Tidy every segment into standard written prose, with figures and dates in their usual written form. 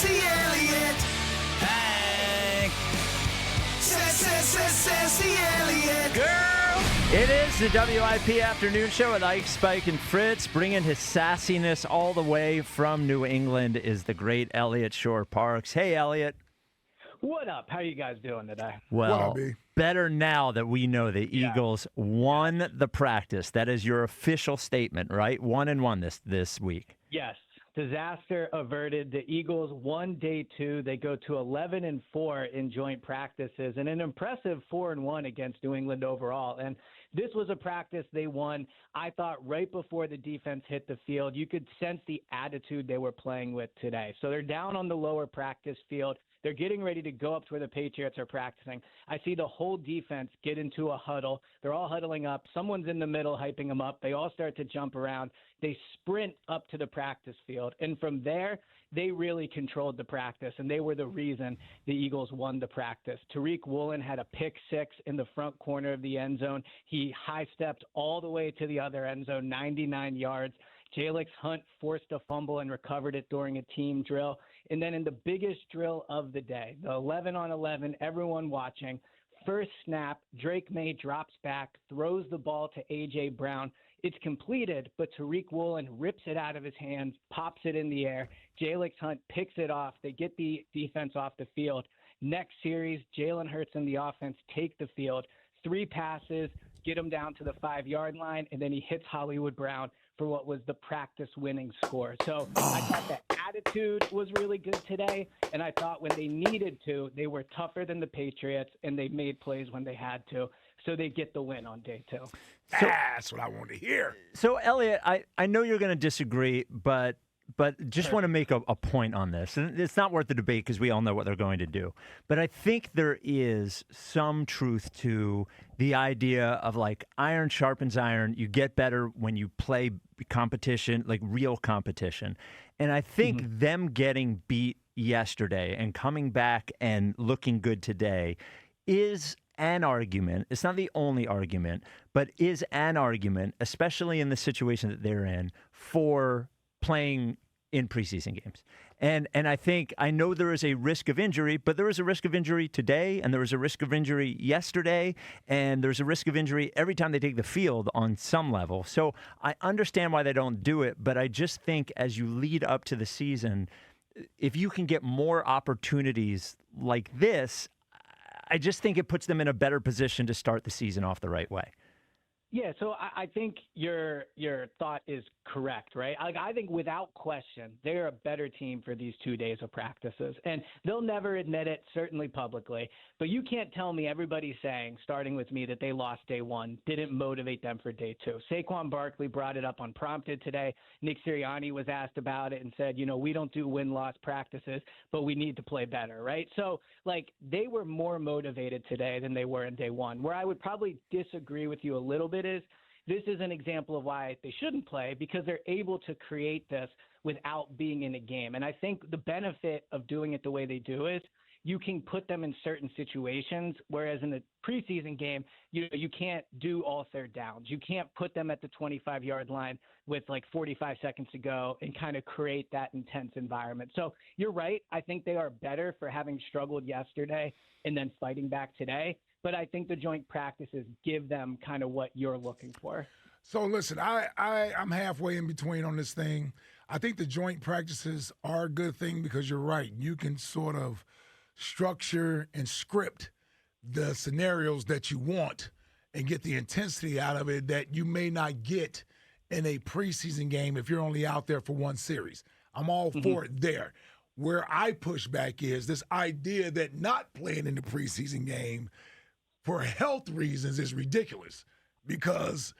Sassy Eliot. Hank. Sassy Eliot. Girl. It is the WIP Afternoon Show with Ike, Spike, and Fritz. Bringing his sassiness all the way from New England is the great Eliot Shorr-Parks. Hey, Eliot. What up? How you guys doing today? Well, better now that we know the Eagles won the practice. That is your official statement, right? 1-1 this week. Yes. Disaster averted. The Eagles won day 2. They go to 11-4 in joint practices and an impressive 4-1 against New England overall. And this was a practice they won. I thought right before the defense hit the field, you could sense the attitude they were playing with today. So they're down on the lower practice field. They're getting ready to go up to where the Patriots are practicing. I see the whole defense get into a huddle. They're all huddling up. Someone's in the middle hyping them up. They all start to jump around. They sprint up to the practice field. And from there, they really controlled the practice, and they were the reason the Eagles won the practice. Tariq Woolen had a pick six in the front corner of the end zone. He high-stepped all the way to the other end zone, 99 yards. Jalyx Hunt forced a fumble and recovered it during a team drill. And then in the biggest drill of the day, the 11-on-11, everyone watching, first snap, Drake May drops back, throws the ball to A.J. Brown. It's completed, but Tariq Woolen rips it out of his hands, pops it in the air. Jalyx Hunt picks it off. They get the defense off the field. Next series, Jalen Hurts and the offense take the field. 3 passes, get him down to the 5-yard line, and then he hits Hollywood Brown for what was the practice winning score. So I thought the attitude was really good today, and I thought when they needed to, they were tougher than the Patriots, and they made plays when they had to. So they get the win on day 2. That's what I want to hear. So, Eliot, I know you're going to disagree, but just want to make a point on this. And it's not worth the debate because we all know what they're going to do. But I think there is some truth to the idea of, like, iron sharpens iron. You get better when you play competition, like real competition. And I think them getting beat yesterday and coming back and looking good today is an argument. It's not the only argument, but is an argument, especially in the situation that they're in, for playing in preseason games. And I know there is a risk of injury, but there is a risk of injury today, and there was a risk of injury yesterday, and there's a risk of injury every time they take the field on some level. So I understand why they don't do it, but I just think as you lead up to the season, if you can get more opportunities like this, I just think it puts them in a better position to start the season off the right way. Yeah, so I think your thought is correct, right? Like, I think without question, they're a better team for these 2 days of practices. And they'll never admit it, certainly publicly. But you can't tell me everybody's saying, starting with me, that they lost day 1, didn't motivate them for day 2. Saquon Barkley brought it up unprompted today. Nick Sirianni was asked about it and said, we don't do win-loss practices, but we need to play better, right? So, like, they were more motivated today than they were in day 1. Where I would probably disagree with you a little bit is this is an example of why they shouldn't play, because they're able to create this without being in a game. And I think the benefit of doing it the way they do is you can put them in certain situations, whereas in a preseason game, you can't do all third downs. You can't put them at the 25-yard line with like 45 seconds to go and kind of create that intense environment. So you're right. I think they are better for having struggled yesterday and then fighting back today. But I think the joint practices give them kind of what you're looking for. So listen, I'm halfway in between on this thing. I think the joint practices are a good thing because you're right. You can sort of structure and script the scenarios that you want and get the intensity out of it that you may not get in a preseason game if you're only out there for one series. I'm all for it there. Where I push back is this idea that not playing in the preseason game for health reasons is ridiculous, because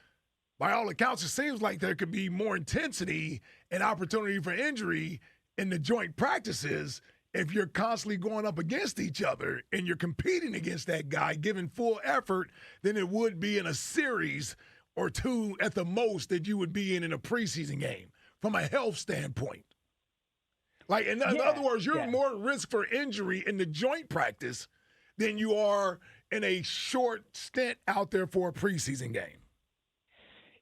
by all accounts, it seems like there could be more intensity and opportunity for injury in the joint practices if you're constantly going up against each other and you're competing against that guy, giving full effort, than it would be in a series or 2 at the most that you would be in a preseason game from a health standpoint. Like, in other words, you're more at risk for injury in the joint practice than you are in a short stint out there for a preseason game.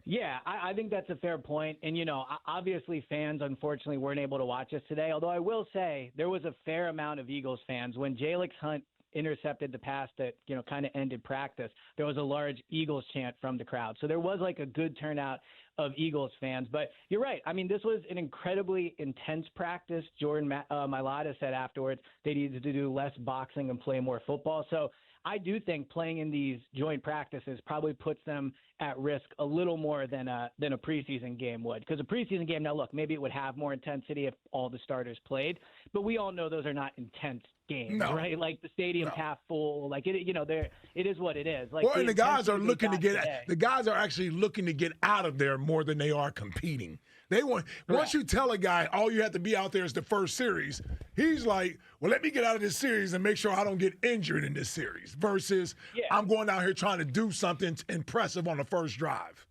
Yeah, I think that's a fair point. And, obviously fans, unfortunately, weren't able to watch us today. Although I will say there was a fair amount of Eagles fans. When Jalyx Hunt intercepted the pass that, kind of ended practice, there was a large Eagles chant from the crowd. So there was like a good turnout of Eagles fans. But you're right. I mean, this was an incredibly intense practice. Jordan Mailata said afterwards they needed to do less boxing and play more football. So I do think playing in these joint practices probably puts them at risk a little more than a preseason game would. Because a preseason game, now look, maybe it would have more intensity if all the starters played, but we all know those are not intense games, right? Like the stadium's half full. Like it is what it is. Like, well, and the guys are looking to get. The guys are actually looking to get out of there more than they are competing. They want. Once you tell a guy all you have to be out there is the first series, he's like, well, let me get out of this series and make sure I don't get injured in this series. Versus, I'm going out here trying to do something impressive on the first drive.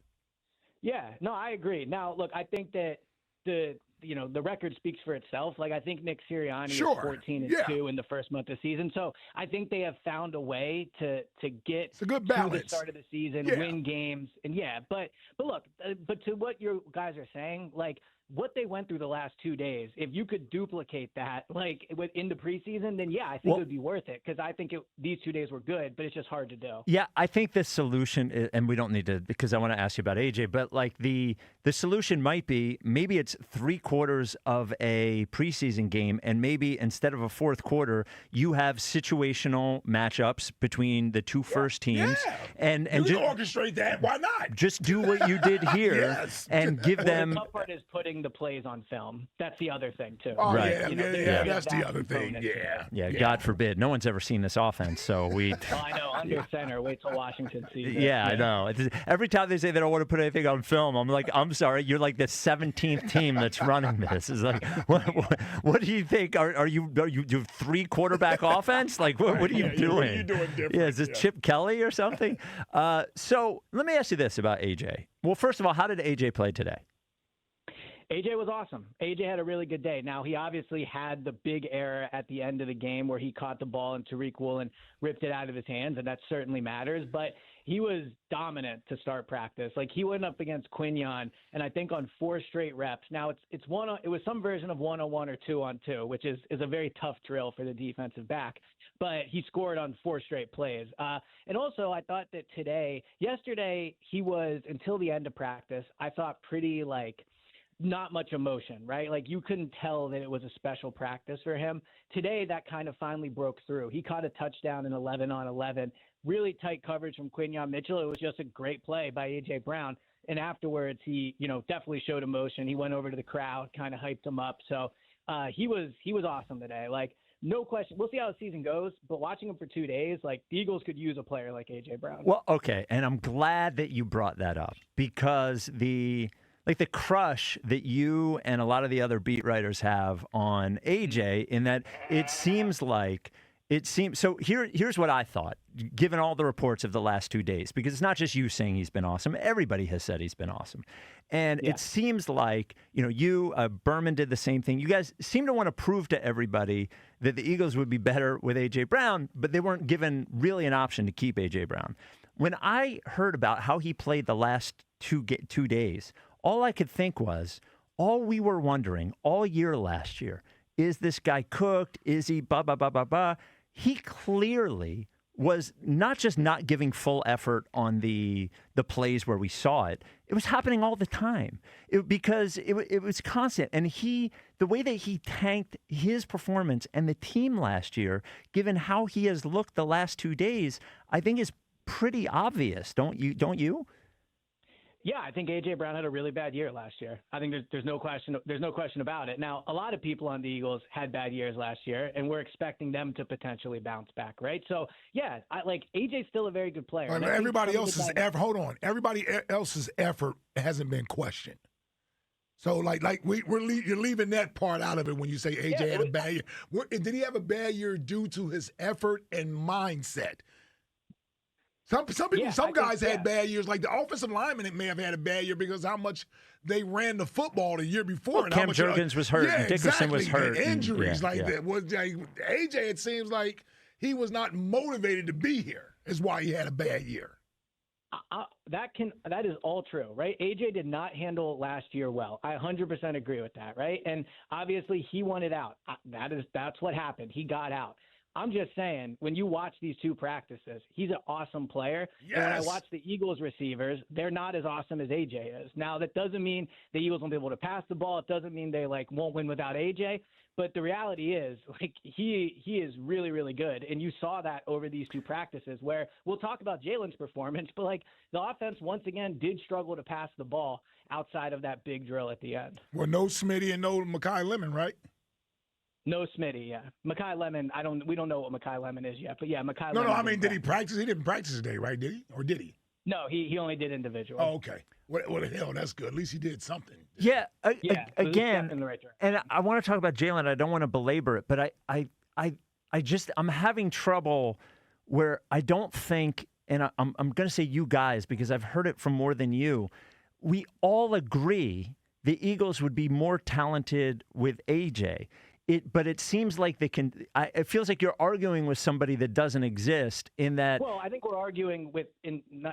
Yeah, no, I agree. Now, look, I think that the record speaks for itself. Like, I think Nick Sirianni is 14-2 in the first month of the season. So I think they have found a way to get it's a good to balance. the start of the season, win games. And but look, but to what you guys are saying, like, what they went through the last 2 days, if you could duplicate that, like, in the preseason, then, I think it would be worth it, because I think these 2 days were good, but it's just hard to do. Yeah, I think the solution, and we don't need to, because I want to ask you about AJ, but, like, the solution might be maybe it's 3/4 of a preseason game, and maybe instead of a fourth quarter, you have situational matchups between the two first teams. Yeah. And you just orchestrate that. Why not? Just do what you did here and give them. The tough part is putting the plays on film. That's the other thing, too. Oh, right. That's the other thing. Yeah. God forbid. No one's ever seen this offense, so we. Well, I know, under center. Wait till Washington sees it. Yeah, I know. Every time they say they don't want to put anything on film, I'm like, I'm sorry, you're like the 17th team that's running this. It's like, what do you think? Are you 3-quarterback offense? Like, what are you doing? What are you doing different? Yeah, is this Chip Kelly or something? So let me ask you this about AJ. Well, first of all, how did AJ play today? AJ was awesome. AJ had a really good day. Now, he obviously had the big error at the end of the game where he caught the ball and Tariq Woolen ripped it out of his hands, and that certainly matters. But he was dominant to start practice. Like, he went up against Quinyon, and I think on 4 straight reps. Now, it was some version of 1-on-1 or 2-on-2, which is a very tough drill for the defensive back. But he scored on 4 straight plays. And also, I thought that yesterday, he was, until the end of practice, I thought pretty, like, not much emotion, right? Like, you couldn't tell that it was a special practice for him. Today, that kind of finally broke through. He caught a touchdown in 11-on-11, really tight coverage from Quinyon Mitchell. It was just a great play by A.J. Brown. And afterwards, he, definitely showed emotion. He went over to the crowd, kind of hyped him up. So he was awesome today. Like, no question. We'll see how the season goes, but watching him for 2 days, like, the Eagles could use a player like A.J. Brown. Well, okay, and I'm glad that you brought that up, because the crush that you and a lot of the other beat writers have on AJ, in that so here's what I thought, given all the reports of the last 2 days, because it's not just you saying he's been awesome. Everybody has said he's been awesome. And it seems like, Berman did the same thing. You guys seem to want to prove to everybody that the Eagles would be better with A.J. Brown, but they weren't given really an option to keep A.J. Brown. When I heard about how he played the last 2 days, all I could think was, all we were wondering all year last year, is this guy cooked? Is he blah, blah, blah, blah, blah? He clearly was not just not giving full effort on the plays where we saw it. It was happening all the time because it was constant. And the way that he tanked his performance and the team last year, given how he has looked the last 2 days, I think is pretty obvious. Don't you? Yeah, I think A.J. Brown had a really bad year last year. I think there's no question about it. Now, a lot of people on the Eagles had bad years last year, and we're expecting them to potentially bounce back, right? So, yeah, A.J.'s still a very good player. Right, everybody else's effort. Hold on, everybody else's effort hasn't been questioned. So, you're leaving that part out of it when you say A.J. had a bad year. Did he have a bad year due to his effort and mindset? Some guys had bad years. Like the offensive lineman may have had a bad year because how much they ran the football the year before. Well, and Cam how much, Jurgens was hurt. And Dickerson was hurt. Injuries that. AJ, it seems like he was not motivated to be here. Is why he had a bad year. That is all true, right? AJ did not handle last year well. I 100% agree with that, right? And obviously he wanted out. That's what happened. He got out. I'm just saying, when you watch these two practices, he's an awesome player. Yes. And when I watch the Eagles receivers, they're not as awesome as AJ is. Now, that doesn't mean the Eagles won't be able to pass the ball. It doesn't mean they won't win without AJ. But the reality is, he is really, really good. And you saw that over these two practices, where we'll talk about Jalen's performance, but the offense once again did struggle to pass the ball outside of that big drill at the end. Well, no Smitty and no Mekhi Lemon, right? No Smitty, yeah. Mekhi Lemon, we don't know what Mekhi Lemon is yet, but yeah, Mekhi Lemon. No, I mean, did he practice? He didn't practice today, right? Did he? Or did he? No, he only did individual. Oh, okay. What the hell? That's good. At least he did something. Yeah, again, in the right direction. And I want to talk about Jalen. I don't want to belabor it, but I'm having trouble where I don't think, and I'm going to say you guys because I've heard it from more than you. We all agree the Eagles would be more talented with AJ. But it seems like they can. It feels like you're arguing with somebody that doesn't exist. In that, well, I think we're arguing with.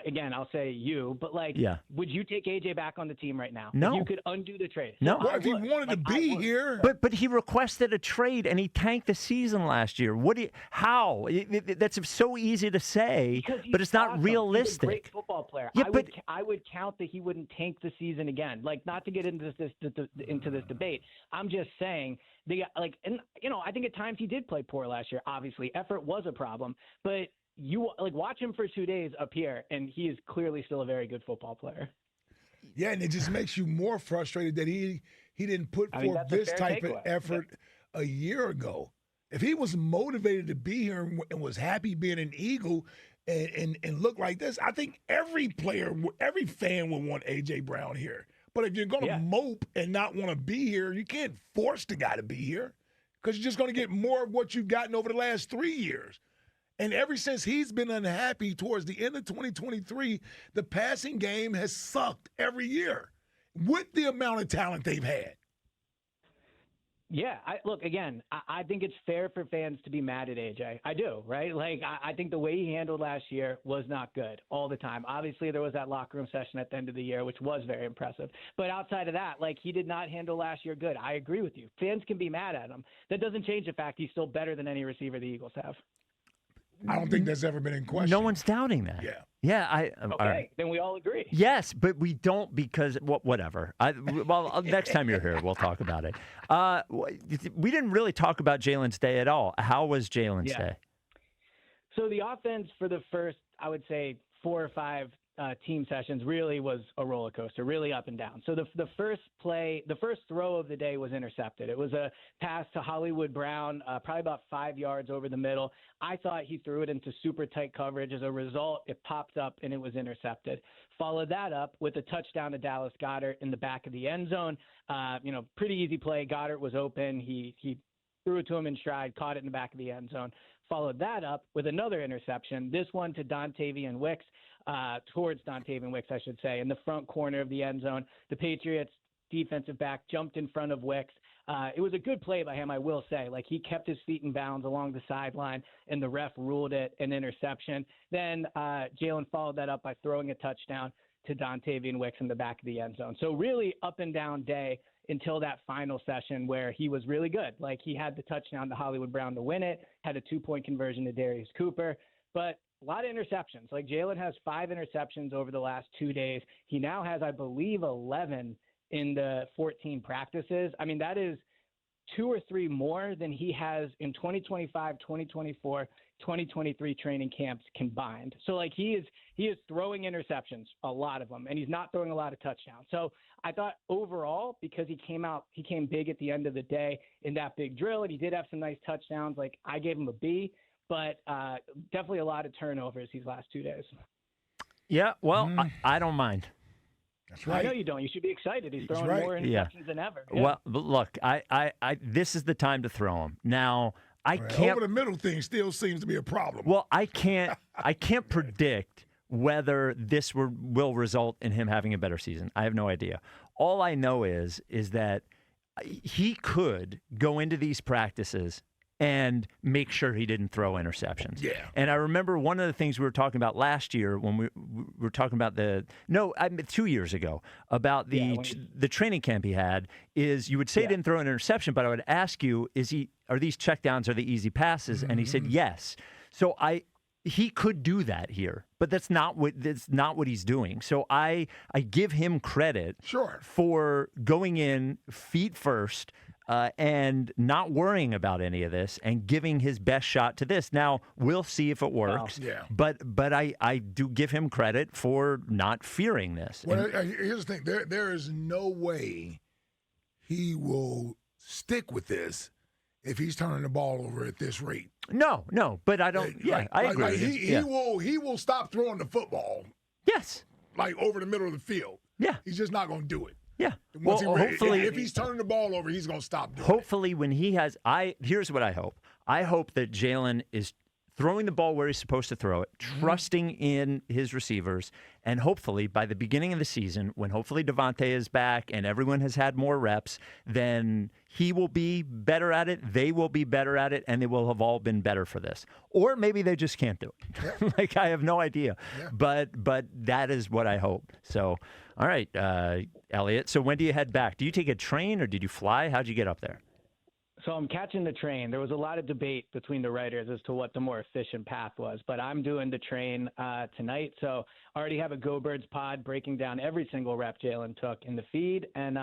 Again, I'll say you, but would you take AJ back on the team right now? No, if you could undo the trade. No, well, if he wanted to be here, but he requested a trade and he tanked the season last year. How? That's so easy to say, but it's not realistic. He's a great football player. Yeah, I would count that he wouldn't tank the season again. Not to get into this debate. I'm just saying. I think at times he did play poor last year. Obviously, effort was a problem, but you watch him for 2 days up here, and he is clearly still a very good football player. Yeah, and it just makes you more frustrated that he didn't put forth this type of effort a year ago. If he was motivated to be here and was happy being an Eagle and look like this, I think every player, every fan would want A.J. Brown here. But if you're going to mope and not want to be here, you can't force the guy to be here because you're just going to get more of what you've gotten over the last 3 years. And ever since he's been unhappy towards the end of 2023, the passing game has sucked every year with the amount of talent they've had. Yeah, I think it's fair for fans to be mad at AJ. I do, right? I think the way he handled last year was not good all the time. Obviously, there was that locker room session at the end of the year, which was very impressive. But outside of that, he did not handle last year good. I agree with you. Fans can be mad at him. That doesn't change the fact he's still better than any receiver the Eagles have. I don't think that's ever been in question. No one's doubting that. Yeah. Yeah, okay, then we all agree. Yes, but we don't because whatever. Next time you're here, we'll talk about it. We didn't really talk about Jalen's day at all. How was Jalen's day? So the offense for the first, I would say, 4 or 5 team sessions really was a roller coaster, really up and down. So the first throw of the day was intercepted. It was a pass to Hollywood Brown, probably about 5 yards over the middle. I thought he threw it into super tight coverage. As a result, it popped up and it was intercepted. Followed that up with a touchdown to Dallas Goedert in the back of the end zone. Pretty easy play. Goddard was open. He threw it to him in stride, caught it in the back of the end zone. Followed that up with another interception, this one to Dontavian Wicks, towards Dontavian Wicks, I should say, in the front corner of the end zone. The Patriots defensive back jumped in front of Wicks. It was a good play by him, I will say. He kept his feet in bounds along the sideline, and the ref ruled it an interception. Then Jalen followed that up by throwing a touchdown to Dontavian Wicks in the back of the end zone. So really up and down day until that final session where he was really good. He had the touchdown to Hollywood Brown to win it, had a 2-point conversion to Darius Cooper, but a lot of interceptions. Jalen has 5 interceptions over the last 2 days. He now has, I believe, 11 in the 14 practices. I mean, that is 2 or 3 more than he has in 2025, 2024, 2023 training camps combined. So he is throwing interceptions, a lot of them, and he's not throwing a lot of touchdowns. So I thought overall, because he came big at the end of the day in that big drill, and he did have some nice touchdowns. I gave him a B, but definitely a lot of turnovers these last 2 days. Yeah, well, I don't mind. That's right. I know you don't. You should be excited. He's throwing more interceptions than ever. Yeah. Well, but look, I this is the time to throw him. Now, I can't. Over the middle thing still seems to be a problem. Well, I can't predict whether this will result in him having a better season. I have no idea. All I know is that he could go into these practices and make sure he didn't throw interceptions. Yeah. And I remember one of the things we were talking about last year when we were talking about 2 years ago about the training camp he had is you would say he didn't throw an interception, but I would ask you, are these checkdowns, are they easy passes? And he said yes. So he could do that here, but that's not what he's doing. So I give him credit for going in feet first and not worrying about any of this and giving his best shot to this. Now, we'll see if it works, but I do give him credit for not fearing this. Well, here's the thing. There is no way he will stick with this if he's turning the ball over at this rate. No, but I don't. I agree. He will stop throwing the football. Yes, like over the middle of the field. Yeah, he's just not going to do it. Yeah. Hopefully, if he's turning the ball over, he's going to stop doing it. Hopefully, when he has, here's what I hope. I hope that Jalen is throwing the ball where he's supposed to throw it, trusting in his receivers, and hopefully by the beginning of the season, when hopefully Devontae is back and everyone has had more reps, then he will be better at it, they will be better at it, and they will have all been better for this. Or maybe they just can't do it. Like, I have no idea. Yeah. But that is what I hope. So, all right, Eliot. So when do you head back? Do you take a train or did you fly? How'd you get up there? So I'm catching the train. There was a lot of debate between the writers as to what the more efficient path was, but I'm doing the train tonight. So I already have a Go Birds pod breaking down every single rep Jalen took in the feed, and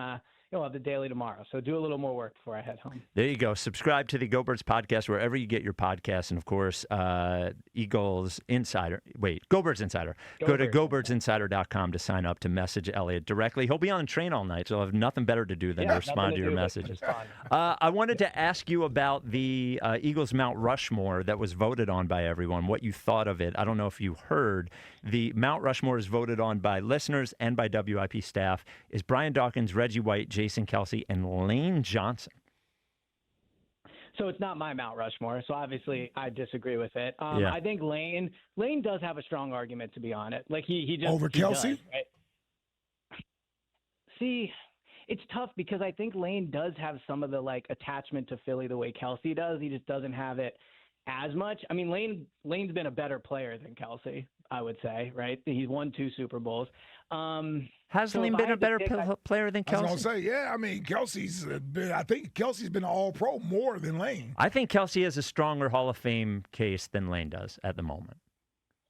you'll have the daily tomorrow. So do a little more work before I head home. There you go. Subscribe to the Go Birds podcast wherever you get your podcasts, and of course, Eagles Insider. Wait, Go Birds Insider. Go to GoBirdsInsider.com to sign up to message Eliot directly. He'll be on the train all night, so he'll have nothing better to do than to respond to your messages. I wanted to ask you about the Eagles Mount Rushmore that was voted on by everyone, what you thought of it. I don't know if you heard. The Mount Rushmore is voted on by listeners and by WIP staff. Is Brian Dawkins, Reggie White, Jason Kelce, and Lane Johnson. So it's not my Mount Rushmore, so obviously I disagree with it. I think Lane does have a strong argument to be on it. Like he just over Kelce. Does, right? See, it's tough because I think Lane does have some of the attachment to Philly the way Kelce does. He just doesn't have it as much. I mean, Lane's been a better player than Kelce, I would say, right? He's won 2 Super Bowls. Has Lane been a better player than Kelce? I was going to say, I mean, I think Kelce's been all-pro more than Lane. I think Kelce has a stronger Hall of Fame case than Lane does at the moment.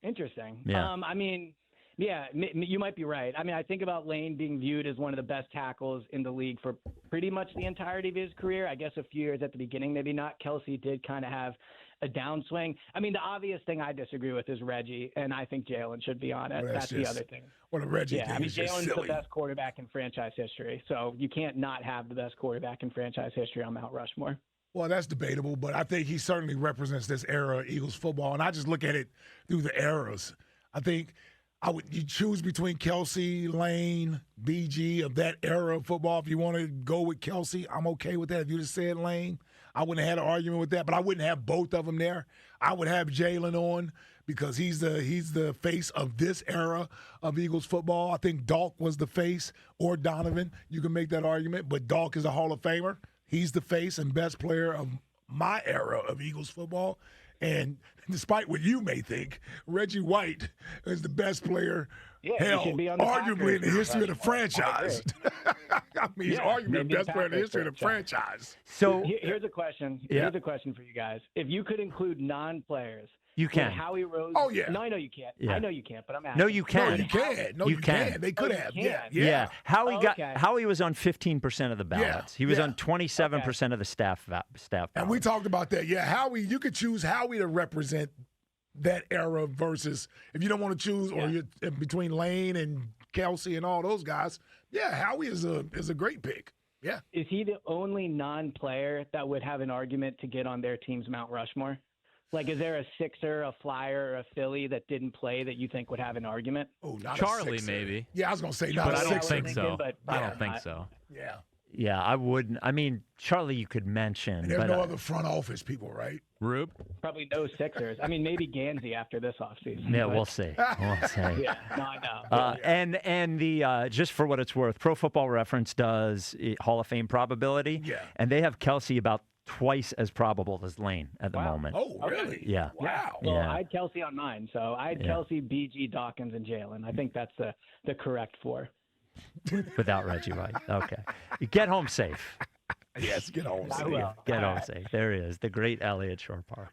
Interesting. Yeah. I mean, yeah, you might be right. I mean, I think about Lane being viewed as one of the best tackles in the league for pretty much the entirety of his career. I guess a few years at the beginning, maybe not. Kelce did kind of have a downswing. I mean, the obvious thing I disagree with is Reggie, and I think Jalen should be on it. Well, that's the other thing. Well, the Reggie thing is just Jalen's silly. the best quarterback in franchise history, so you can't not have the best quarterback in franchise history on Mount Rushmore. Well, that's debatable, but I think he certainly represents this era of Eagles football, and I just look at it through the eras. I think you choose between Kelce, Lane, BG of that era of football. If you want to go with Kelce, I'm okay with that. If you just said Lane, I wouldn't have had an argument with that, but I wouldn't have both of them there. I would have Jalen on because he's the face of this era of Eagles football. I think Dalk was the face, or Donovan. You can make that argument, but Dalk is a Hall of Famer. He's the face and best player of my era of Eagles football. And despite what you may think, Reggie White is the best player, arguably in the history of the franchise. I mean, he's arguably the best player in the history of the franchise. So here's a question. Here's a question for you guys. If you could include non-players, you can. Howie Rose. Oh, yeah. No, I know you can't. Yeah. I know you can't, but I'm asking. No, you can. No, you can. No, you can. They could have. Yeah. Howie was on 15% of the ballots. He was on 27% of the staff ballots. And we talked about that. Yeah, Howie, you could choose Howie to represent that era versus if you don't want to choose or you're between Lane and Kelce and all those guys. Yeah, Howie is a great pick. Yeah. Is he the only non-player that would have an argument to get on their team's Mount Rushmore? Like, is there a Sixer, a Flyer, or a Philly that didn't play that you think would have an argument? Oh, not Charlie, a Sixer. maybe. Yeah, I was going to say not but a I don't Sixer. think so. I don't think not. so. Yeah. Yeah, I wouldn't. I mean, Charlie, you could mention. And there's no other front office people, right? Rube? Probably no Sixers. I mean, maybe Gansey after this offseason. Yeah, we'll see. We'll see. Yeah, no, I know. And the just for what it's worth, Pro Football Reference does Hall of Fame probability. Yeah. And they have Kelce about twice as probable as Lane at the moment. Oh, really? Yeah. Wow. Well, Yeah. I had Kelsey on mine, so I had Kelsey, BG, Dawkins, and Jalen. I think that's the correct 4. Without Reggie White. Okay. Get home safe. Yes, get on. I will. Get home safe. There he is, the great Eliot Shorr-Parks.